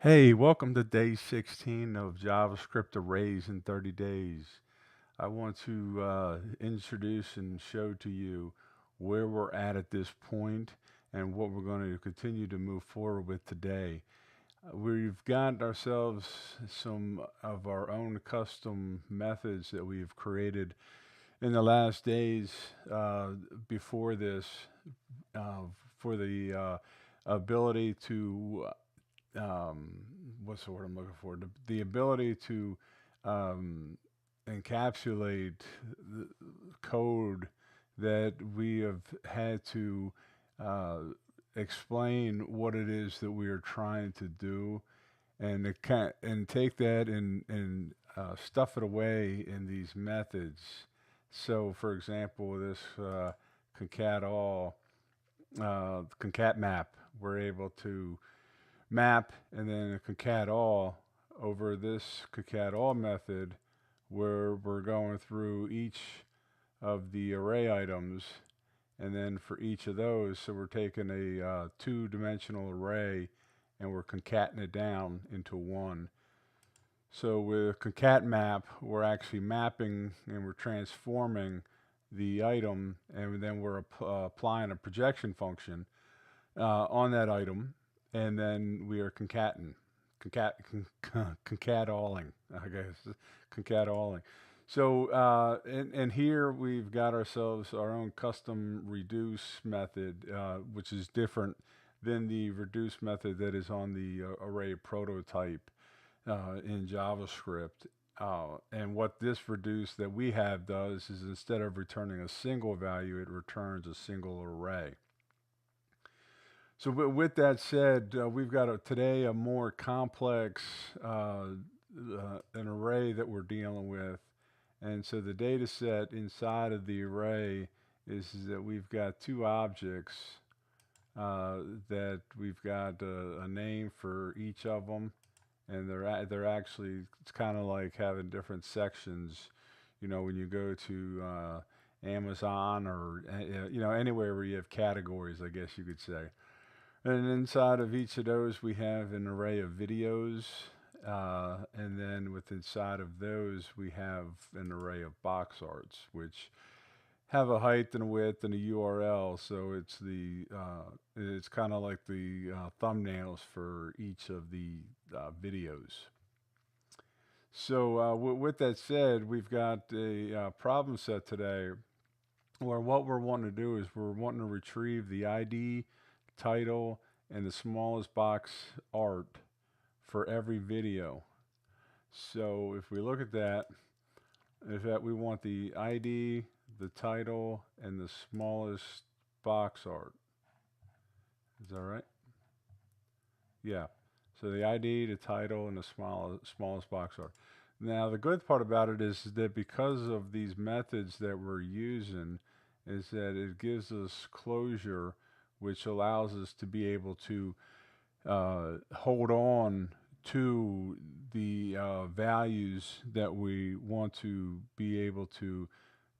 Hey, welcome to day 16 of JavaScript Arrays in 30 days. I want to introduce and show to you where we're at this point and what we're going to continue to move forward with today. We've got ourselves some of our own custom methods that we've created in the last days before this uh, for the ability to um, what's the word I'm looking for? The ability to um, encapsulate the code that we have had to uh, explain what it is that we are trying to do, and and take that and stuff it away in these methods. So, for example, this concat all concatMap, we're able to map and then a concat all over this concat all method where we're going through each of the array items, and then for each of those, so we're taking a two-dimensional array and we're concatenating it down into one. So with concat map, we're actually mapping and we're transforming the item, and then we're applying a projection function on that item, and then we are concatalling, I guess, concatalling. So, and here we've got ourselves our own custom reduce method, which is different than the reduce method that is on the array prototype in JavaScript. And what this reduce that we have does is instead of returning a single value, it returns a single array. So with that said, we've got today a more complex an array that we're dealing with, and so the data set inside of the array is that we've got two objects uh, that we've got a name for each of them, and they're actually, it's kind of like having different sections. You know, when you go to Amazon or anywhere where you have categories, I guess you could say. And inside of each of those, we have an array of videos. And then with inside of those, we have an array of box arts, which have a height and a width and a URL. So it's kind of like the thumbnails for each of the videos. So with that said, we've got a problem set today where what we're wanting to do is we're wanting to retrieve the ID, title, and the smallest box art for every video. So if we look at that, if that we want the ID, the title, and the smallest box art. Is that right? Yeah. So the ID, the title, and the smallest box art. Now the good part about it is that because of these methods that we're using, is that it gives us closure, which allows us to be able to hold on to the values that we want to be able to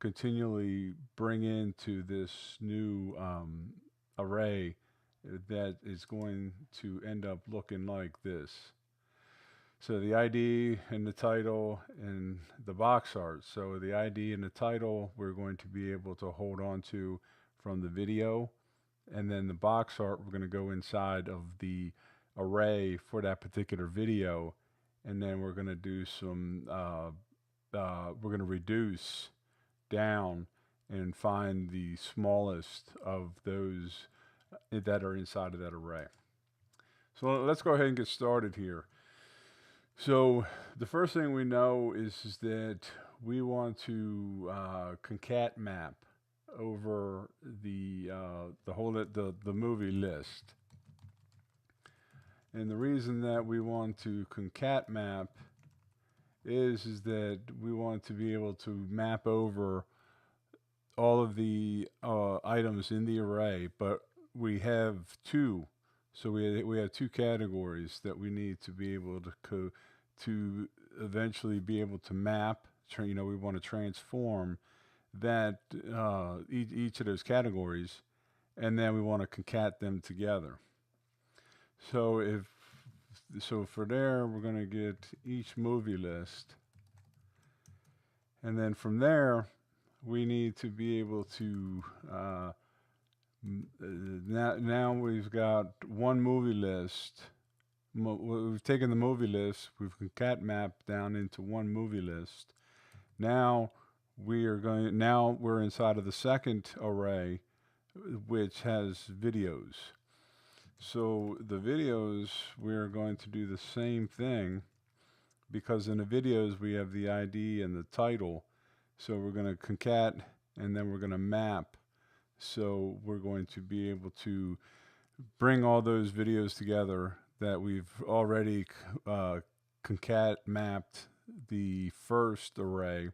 continually bring into this new array that is going to end up looking like this. So the ID and the title and the box art. So the ID and the title we're going to be able to hold on to from the video, and then the box art we're going to go inside of the array for that particular video, and then we're going to do some we're going to reduce down and find the smallest of those that are inside of that array. So let's go ahead and get started here. So the first thing we know is that we want to concat map over the whole the movie list. And the reason that we want to concat map is that we want to be able to map over all of the items in the array, but we have two. So we have two categories that we need to be able to eventually be able to map. We want to transform that each of those categories, and then we want to concat them together. So if so for there, we're going to get each movie list. And then from there, we need to be able to, now we've got one movie list. We've taken the movie list, we've concatMap down into one movie list. Now we're inside of the second array, which has videos. So the videos, we're going to do the same thing, because in the videos we have the ID and the title. So we're going to concat and then we're going to map. So we're going to be able to bring all those videos together that we've already concat mapped the first array.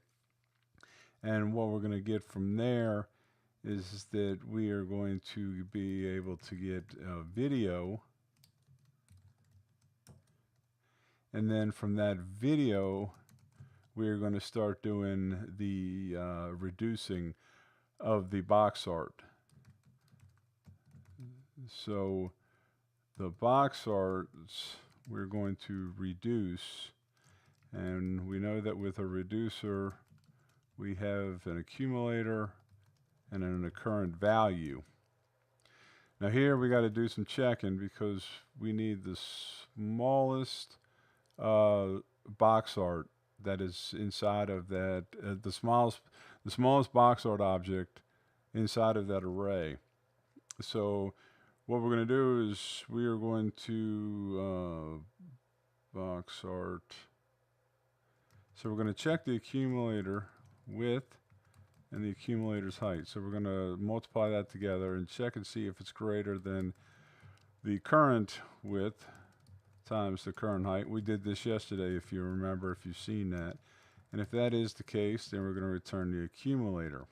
And what we're going to get from there is that we are going to be able to get a video. And then from that video, we're going to start doing the reducing of the box art. So the box arts we're going to reduce, and we know that with a reducer we have an accumulator and an occurrent value. Now here we got to do some checking, because we need the smallest box art that is inside of that, the smallest box art object inside of that array. So what we're going to do is we are going to box art. So we're going to check the accumulator width and the accumulator's height. So we're going to multiply that together and check and see if it's greater than the current width times the current height. We did this yesterday, if you remember, if you've seen that. And if that is the case, then we're going to return the accumulator.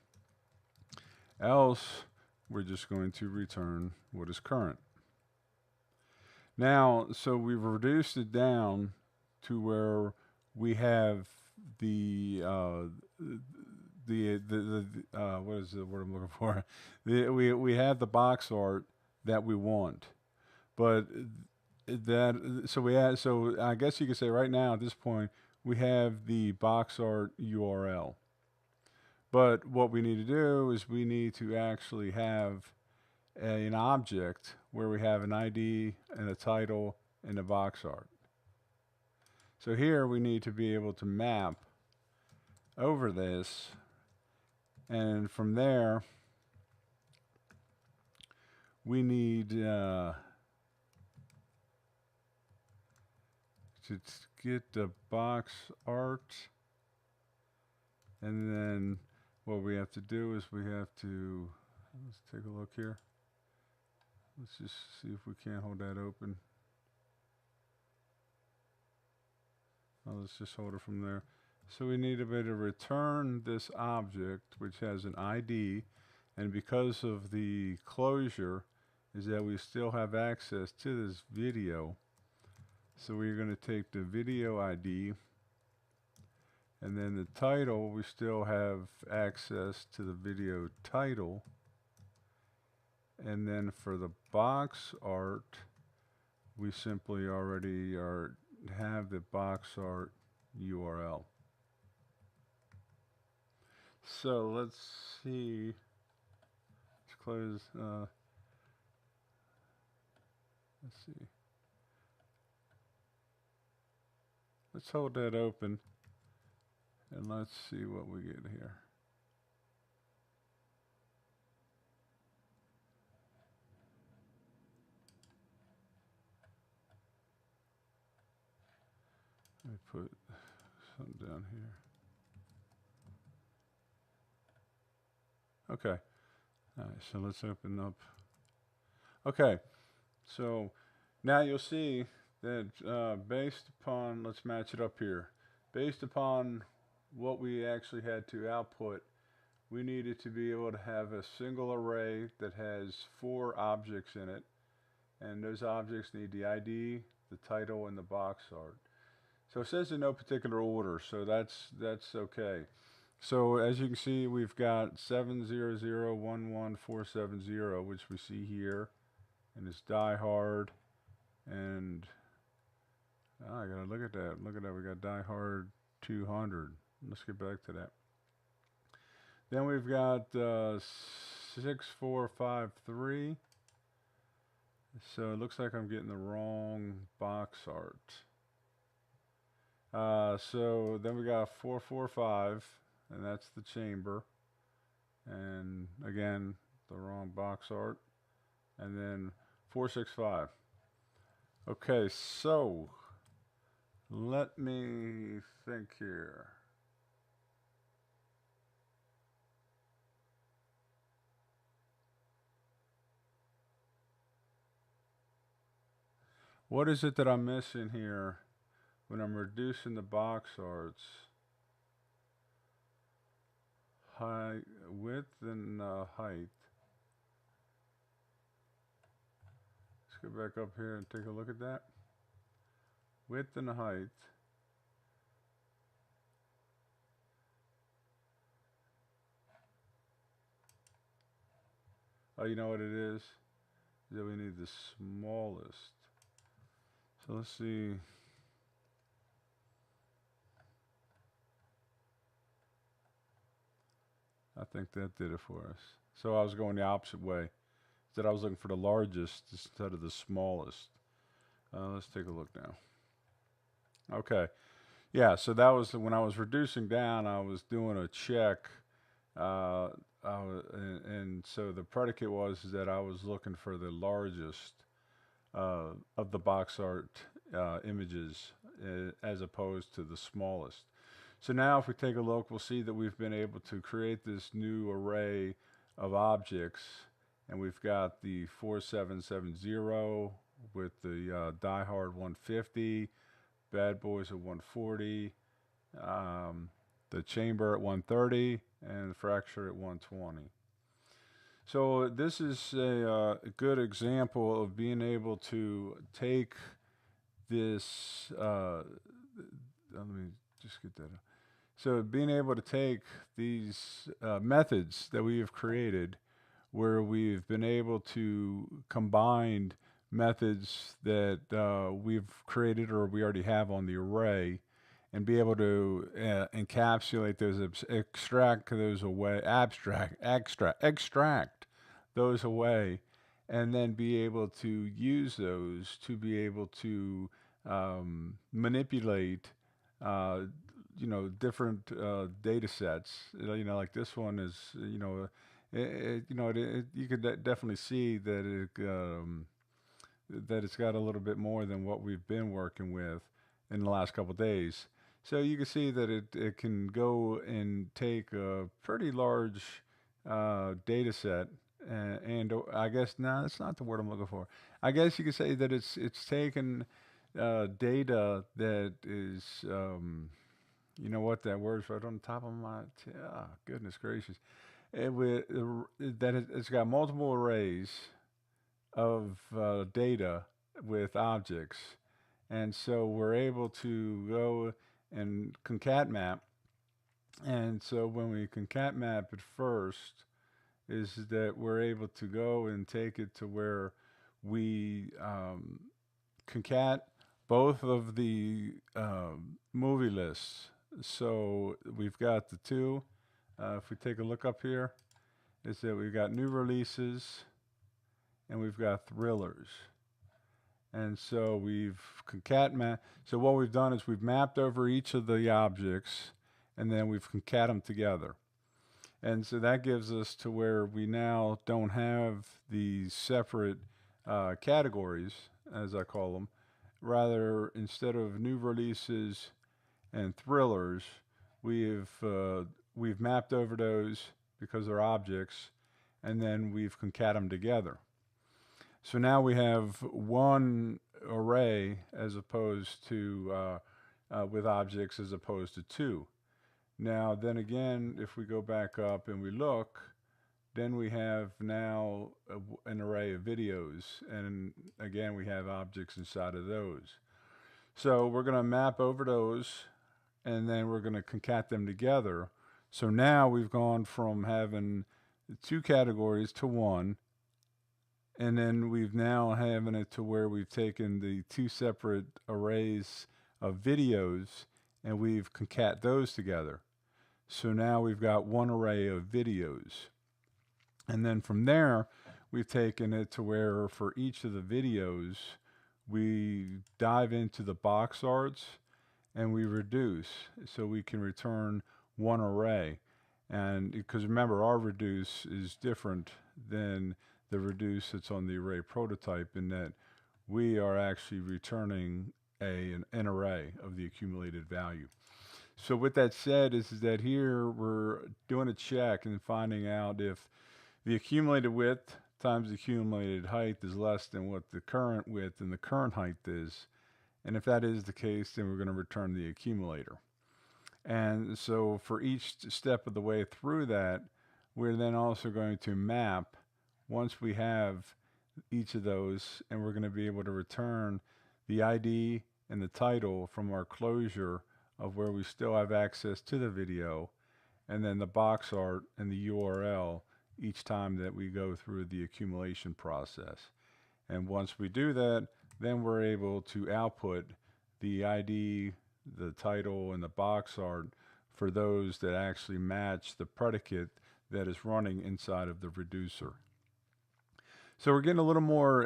Else, we're just going to return what is current. Now, so we've reduced it down to where we have the what is the word I'm looking for? We have the box art that we want, but so I guess you could say right now at this point we have the box art URL. But what we need to do is we need to actually have an object where we have an ID and a title and a box art. So here we need to be able to map over this, and from there we need to get the box art, and then what we have to do is we have to, let's take a look here. Let's just see if we can't hold that open. Oh, let's just hold it from there. So we need to be able to return this object, which has an ID, and because of the closure is that we still have access to this video. So we're going to take the video ID, and then the title, we still have access to the video title. And then for the box art, we simply already have the box art URL. So let's see. Let's close. Let's see. Let's hold that open, and let's see what we get here. Let me put something down here. Okay. All right, so let's open up. Okay, so now you'll see that based upon, let's match it up here. Based upon what we actually had to output, we needed to be able to have a single array that has 4 objects in it, and those objects need the ID, the title, and the box art. So it says in no particular order, so that's okay. So as you can see, we've got 700114470, which we see here, and it's Die Hard, and I gotta look at that. Look at that. We got Die Hard 200. Let's get back to that. Then we've got 6453. So it looks like I'm getting the wrong box art. So then we got 445, and that's the chamber. And again, the wrong box art. And then 465. Okay, so let me think here. What is it that I'm missing here when I'm reducing the box arts? Height, width, and height. Let's go back up here and take a look at that. Width and height. Oh, you know what it is? That we need the smallest. So let's see. I think that did it for us. So I was going the opposite way. That I was looking for the largest instead of the smallest. Let's take a look now. Okay. Yeah, so that was when I was reducing down, I was doing a check. And so the predicate was that I was looking for the largest of the box art images as opposed to the smallest. So now if we take a look, we'll see that we've been able to create this new array of objects, and we've got the 4770 with the Die Hard 150, Bad Boys at 140, the chamber at 130, and the fracture at 120. So this is a good example of being able to take this, let me just get that. So being able to take these methods that we have created, where we've been able to combine methods that we've created or we already have on the array, and be able to encapsulate those, extract those away, extract those away, and then be able to use those to be able to manipulate different data sets. Like this one is, you could definitely see that that it's got a little bit more than what we've been working with in the last couple of days. So you can see that it can go and take a pretty large data set, and I guess, no, that's not the word I'm looking for. I guess you could say that it's taken data that is, you know what, that word's right on the top of my, goodness gracious. It's got multiple arrays of data with objects. And so we're able to go and concatMap. And so when we concatMap it first, is that we're able to go and take it to where we concat both of the movie lists. So we've got the two. If we take a look up here, is that we've got new releases and we've got thrillers. And so we've concatMap. So what we've done is we've mapped over each of the objects, and then we've concat them together. And so that gives us to where we now don't have these separate categories, as I call them. Rather, instead of new releases and thrillers, we've mapped over those because they're objects, and then we've concat them together. So now we have one array as opposed to with objects as opposed to two. Now then again, if we go back up and we look, then we have now an array of videos, and again we have objects inside of those. So we're going to map over those, and then we're going to concat them together. So now we've gone from having two categories to one, and then we've now having it to where we've taken the two separate arrays of videos, and we've concat those together. So now we've got one array of videos. And then from there, we've taken it to where for each of the videos, we dive into the box arts and we reduce. So we can return one array. And because remember, our reduce is different than the reduce that's on the array prototype in that we are actually returning an array of the accumulated value. So with that said, is that here we're doing a check and finding out if the accumulated width times the accumulated height is less than what the current width and the current height is. And if that is the case, then we're going to return the accumulator. And so for each step of the way through that, we're then also going to map once we have each of those, and we're going to be able to return the ID and the title from our closure of where we still have access to the video, and then the box art and the URL each time that we go through the accumulation process. And once we do that, then we're able to output the ID, the title, and the box art for those that actually match the predicate that is running inside of the reducer. So we're getting a little more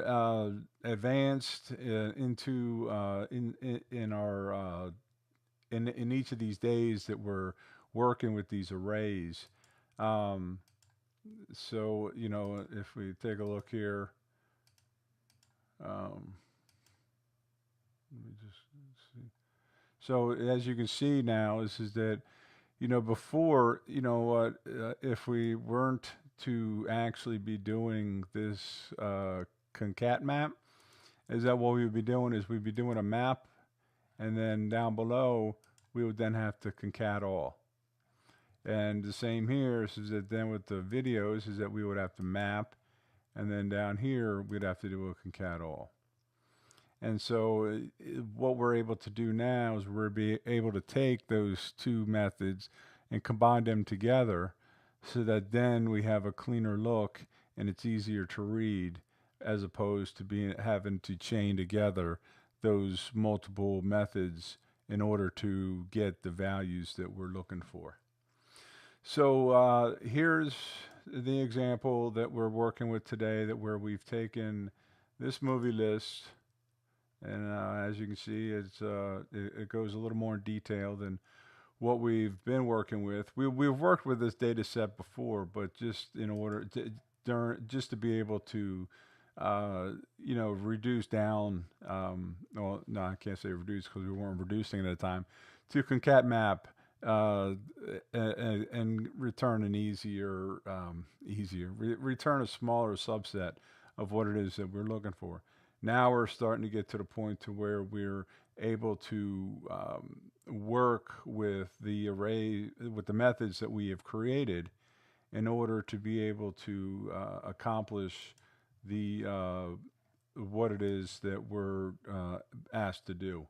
advanced into in our in each of these days that we're working with these arrays. So you know, if we take a look here, let me just see. So as you can see now, this is that, you know, before, you know what, if we weren't to actually be doing this concatMap, is that what we would be doing is we'd be doing a map, and then down below we would then have to concat all. And the same here is that then with the videos is that we would have to map, and then down here we'd have to do a concat all. And so what we're able to do now is we're able to take those two methods and combine them together so that then we have a cleaner look and it's easier to read, as opposed to having to chain together those multiple methods in order to get the values that we're looking for. So here's the example that we're working with today, that where we've taken this movie list, and as you can see, it goes a little more in detail than what we've been working with. We've worked with this data set before, but just in order to just to be able to you know, reduce down, well, no, I can't say reduce because we weren't reducing at the time, to concatMap and return an return a smaller subset of what it is that we're looking for. Now we're starting to get to the point to where we're able to work with the array, with the methods that we have created in order to be able to accomplish the what it is that we're asked to do.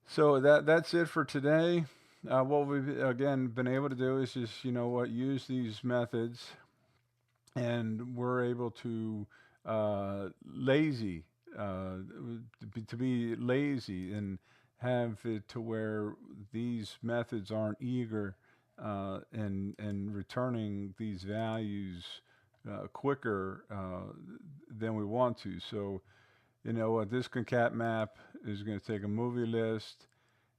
So that's it for today. What we've again been able to do is just, you know what, use these methods, and we're able to to be lazy and have it to where these methods aren't eager and returning these values quicker than we want to. So, you know what, this concatMap is going to take a movie list,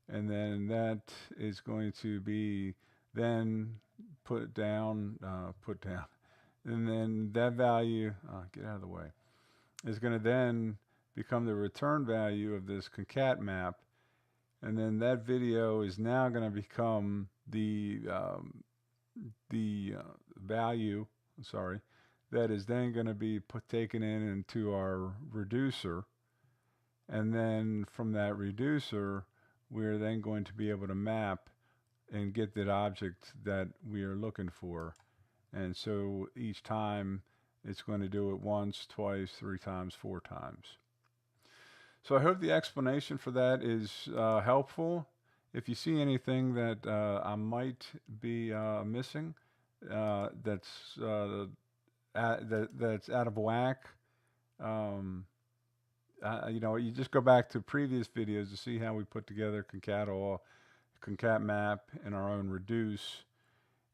and then that is going to be then put down, and then that value, get out of the way, is going to then become the return value of this concatMap, and then that video is now going to become the value, sorry, that is then going to be taken into our reducer, and then from that reducer we're then going to be able to map and get that object that we are looking for. And so each time it's going to do it once, twice, 3 times, 4 times. So I hope the explanation for that is helpful. If you see anything that I might be missing, that's out of whack, you know, you just go back to previous videos to see how we put together concatMap, and our own reduce,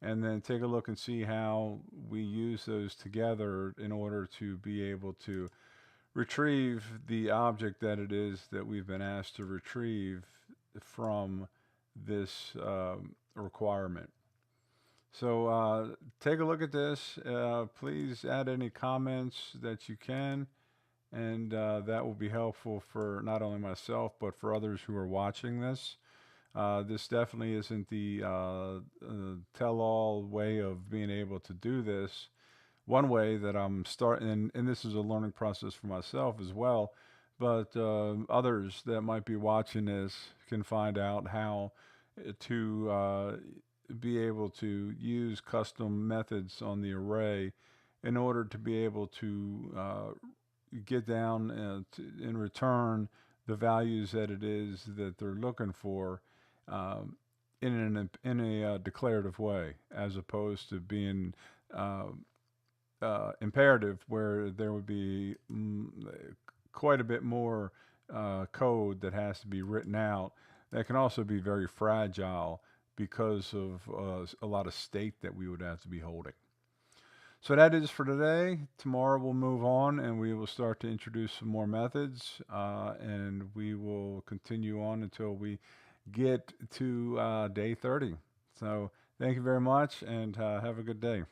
and then take a look and see how we use those together in order to be able to retrieve the object that it is that we've been asked to retrieve from this requirement. So take a look at this. Please add any comments that you can, and that will be helpful for not only myself but for others who are watching this. This definitely isn't the tell-all way of being able to do this. One way that I'm starting, and this is a learning process for myself as well, but others that might be watching this can find out how to be able to use custom methods on the array in order to be able to get down and return the values that it is that they're looking for in a declarative way, as opposed to being uh, imperative, where there would be quite a bit more code that has to be written out. That can also be very fragile because of a lot of state that we would have to be holding. So that is for today. Tomorrow we'll move on and we will start to introduce some more methods, and we will continue on until we get to day 30. So thank you very much, and have a good day.